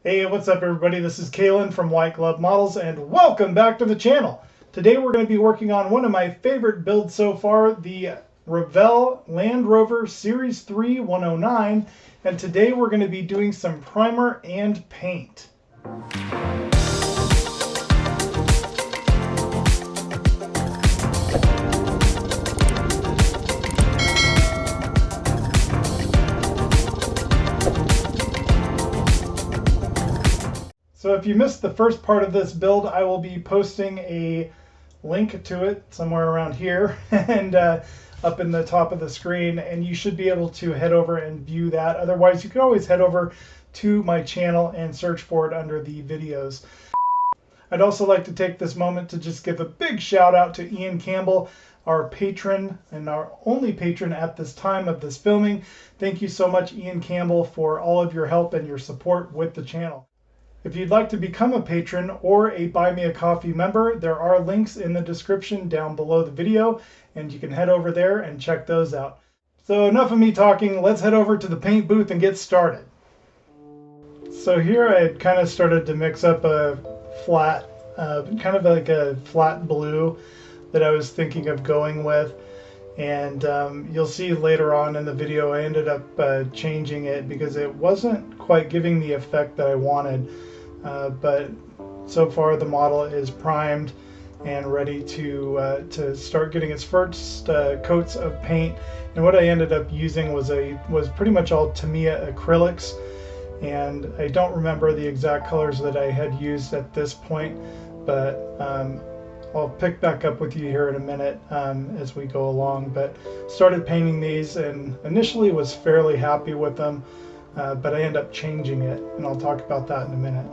Hey, what's up everybody? This is Kalan from White Glove Models and welcome back to the channel. Today we're going to be working on one of my favorite builds so far, the Revell Land Rover Series III 109, and today we're going to be doing some primer and paint. So if you missed the first part of this build, I will be posting a link to it somewhere around here and up in the top of the screen, and you should be able to head over and view that. Otherwise, you can always head over to my channel and search for it under the videos. I'd also like to take this moment to just give a big shout out to Ian Campbell, our patron and our only patron at this time of this filming. Thank you so much, Ian Campbell, for all of your help and your support with the channel. If you'd like to become a patron or a Buy Me a Coffee member, there are links in the description down below the video, and you can head over there and check those out. So enough of me talking, let's head over to the paint booth and get started. So here I had kind of started to mix up a flat, kind of like a flat blue that I was thinking of going with. And you'll see later on in the video I ended up changing it because it wasn't quite giving the effect that I wanted. But so far the model is primed and ready to start getting its first coats of paint. And what I ended up using was pretty much all Tamiya acrylics, and I don't remember the exact colors that I had used at this point, but I'll pick back up with you here in a minute as we go along. But started painting these and initially was fairly happy with them, but I end up changing it, and I'll talk about that in a minute.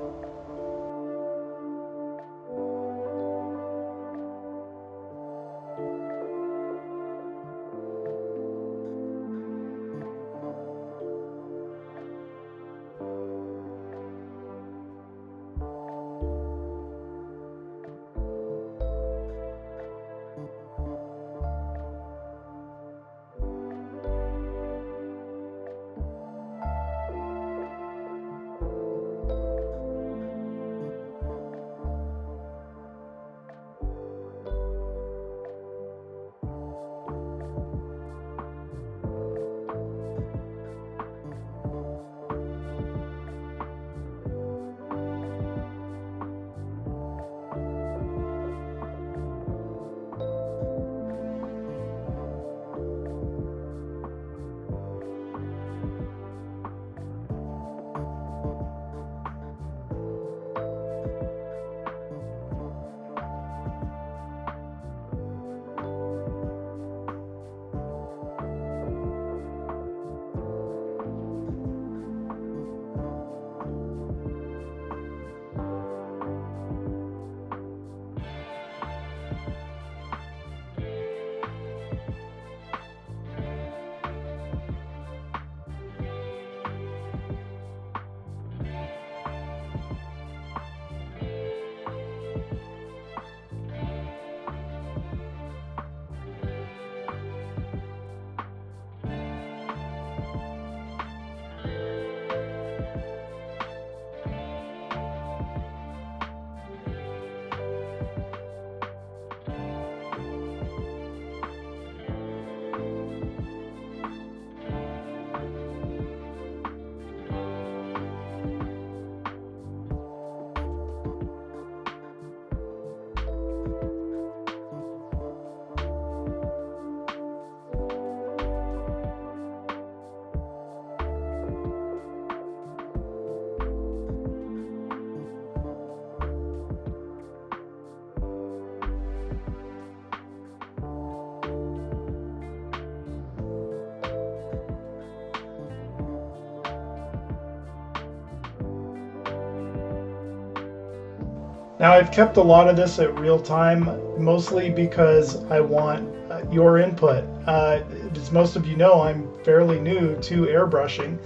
Now I've kept a lot of this at real time, mostly because I want your input. As most of you know, I'm fairly new to airbrushing,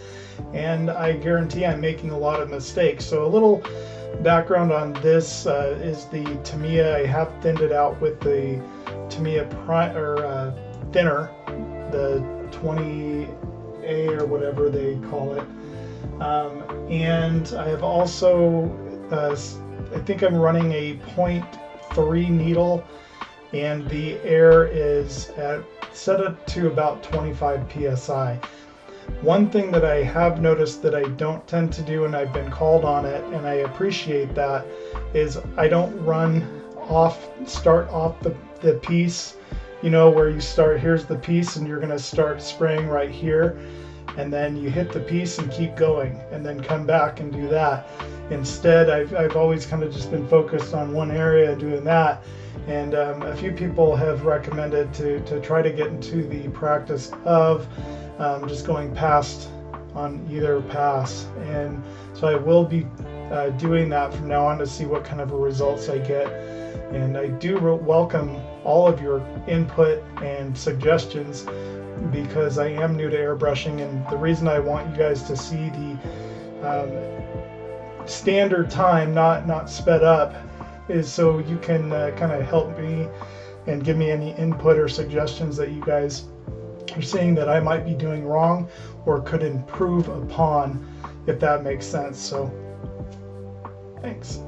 and I guarantee I'm making a lot of mistakes. So a little background on this is the Tamiya. I have thinned it out with the Tamiya thinner, the 20A or whatever they call it. And I have also, I think I'm running a 0.3 needle, and the air is set up to about 25 psi. One thing that I have noticed that I don't tend to do, and I've been called on it, and I appreciate that, is I don't start off the piece, where you start, here's the piece, and you're going to start spraying right here, and then you hit the piece and keep going, and then come back and do that. Instead, I've always kind of just been focused on one area doing that, and a few people have recommended to try to get into the practice of just going past on either pass, and so I will be doing that from now on to see what kind of results I get. And I do welcome all of your input and suggestions, because I am new to airbrushing, and the reason I want you guys to see the standard time, not sped up, is so you can kind of help me and give me any input or suggestions that you guys are seeing that I might be doing wrong or could improve upon, if that makes sense. So thanks.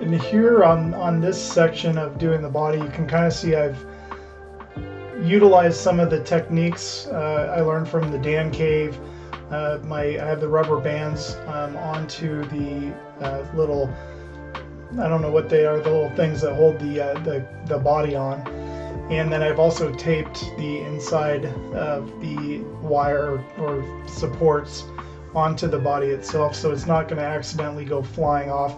And here on this section of doing the body, you can kind of see I've utilized some of the techniques I learned from the Dan Cave. I have the rubber bands onto the little, I don't know what they are, the little things that hold the body on. And then I've also taped the inside of the wire or supports onto the body itself, so it's not going to accidentally go flying off.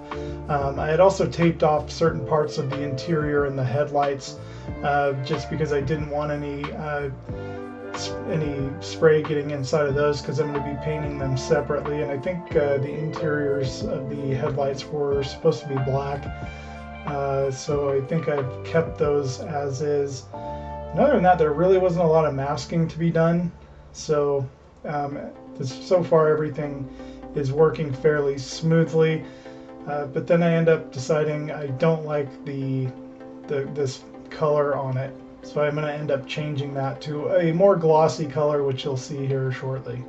I had also taped off certain parts of the interior and the headlights, just because I didn't want any spray getting inside of those, because I'm going to be painting them separately. And I think the interiors of the headlights were supposed to be black, so I think I've kept those as is. And other than that, there really wasn't a lot of masking to be done, so so far everything is working fairly smoothly, but then I end up deciding I don't like this color on it, so I'm going to end up changing that to a more glossy color, which you'll see here shortly.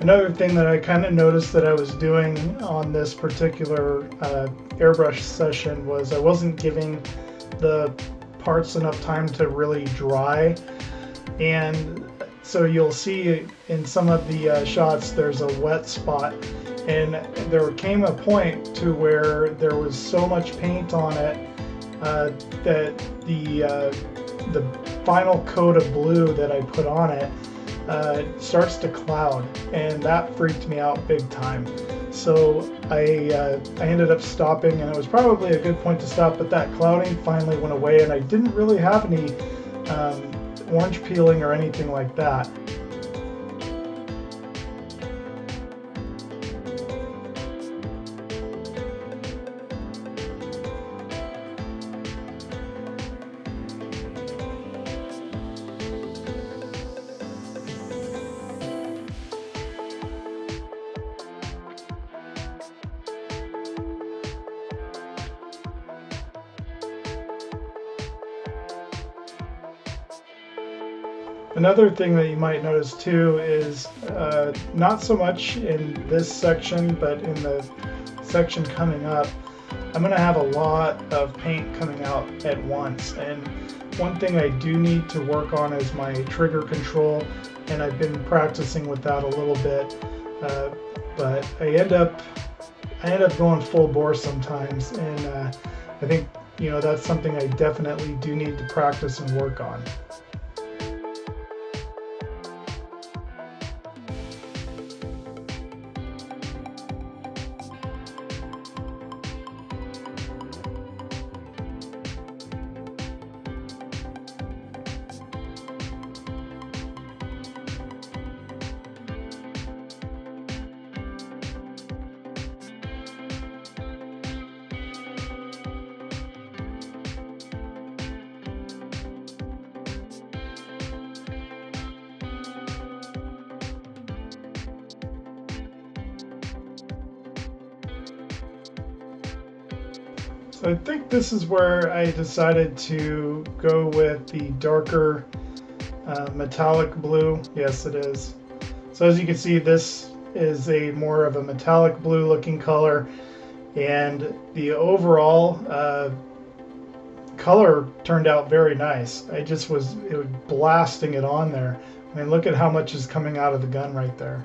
Another thing that I kind of noticed that I was doing on this particular airbrush session was I wasn't giving the parts enough time to really dry, and so you'll see in some of the shots there's a wet spot, and there came a point to where there was so much paint on it that the final coat of blue that I put on it starts to cloud, and that freaked me out big time. So I ended up stopping, and it was probably a good point to stop, but that clouding finally went away, and I didn't really have any orange peeling or anything like that. Another thing that you might notice too is not so much in this section, but in the section coming up, I'm going to have a lot of paint coming out at once. And one thing I do need to work on is my trigger control, and I've been practicing with that a little bit, but I end up going full bore sometimes, and I think that's something I definitely do need to practice and work on. So I think this is where I decided to go with the darker metallic blue. Yes, it is. So as you can see, this is a more of a metallic blue looking color, and the overall color turned out very nice. It was blasting it on there. I mean, look at how much is coming out of the gun right there.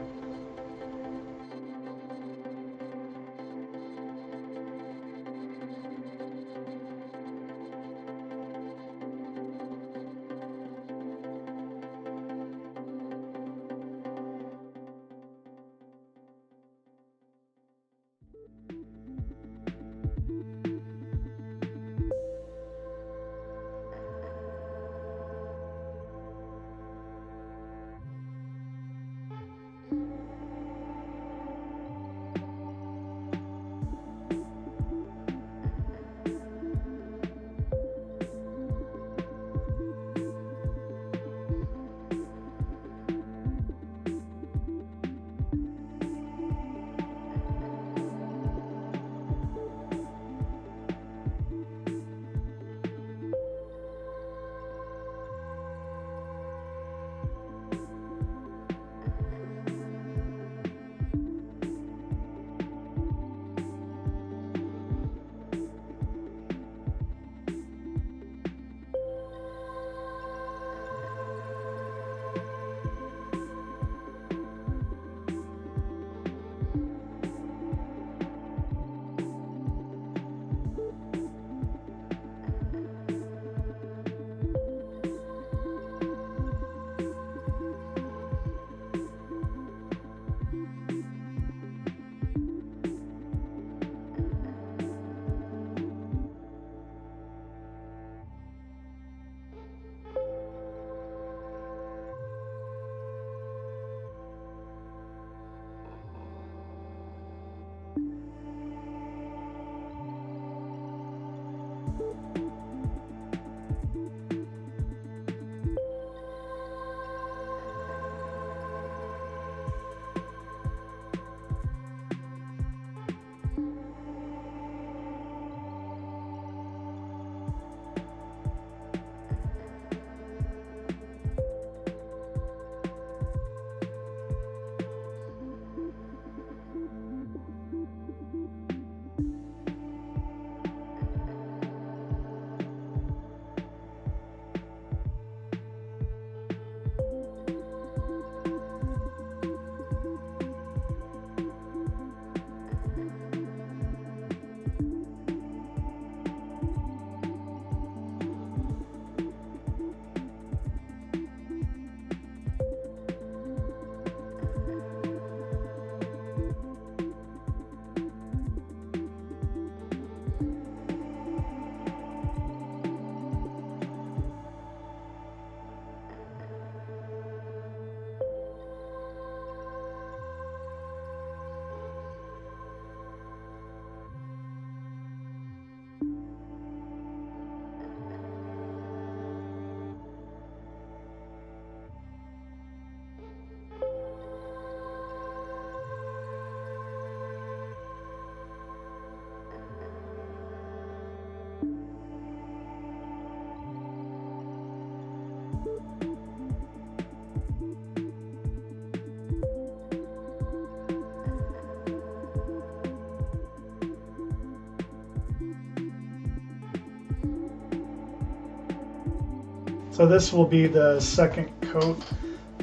So this will be the second coat,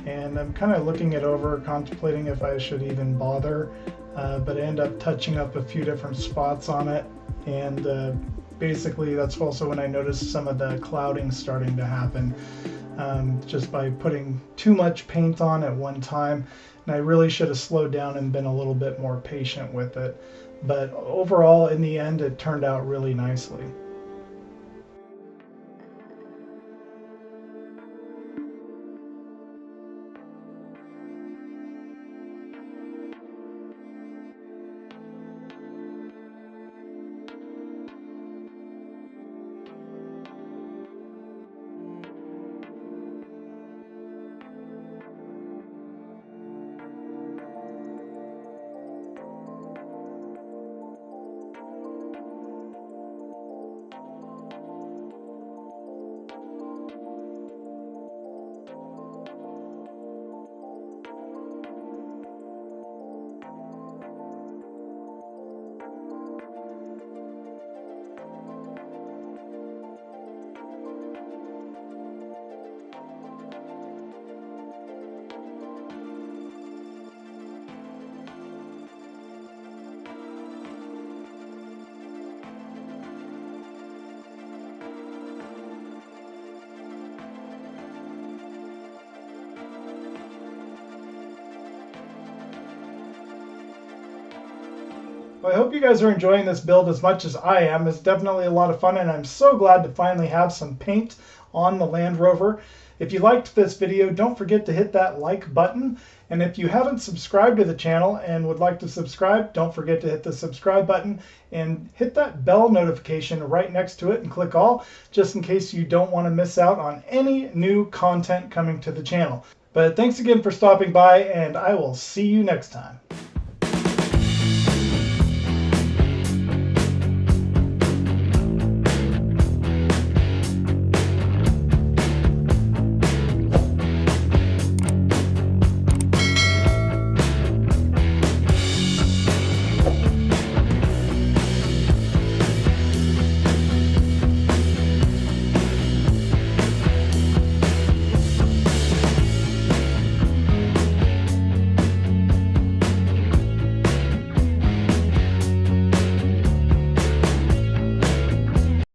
and I'm kind of looking it over, contemplating if I should even bother, but I end up touching up a few different spots on it, and basically that's also when I noticed some of the clouding starting to happen, just by putting too much paint on at one time, and I really should have slowed down and been a little bit more patient with it. But overall, in the end, it turned out really nicely. Well, I hope you guys are enjoying this build as much as I am. It's definitely a lot of fun, and I'm so glad to finally have some paint on the Land Rover. If you liked this video, don't forget to hit that like button. And if you haven't subscribed to the channel and would like to subscribe, don't forget to hit the subscribe button and hit that bell notification right next to it and click all, just in case you don't want to miss out on any new content coming to the channel. But thanks again for stopping by, and I will see you next time.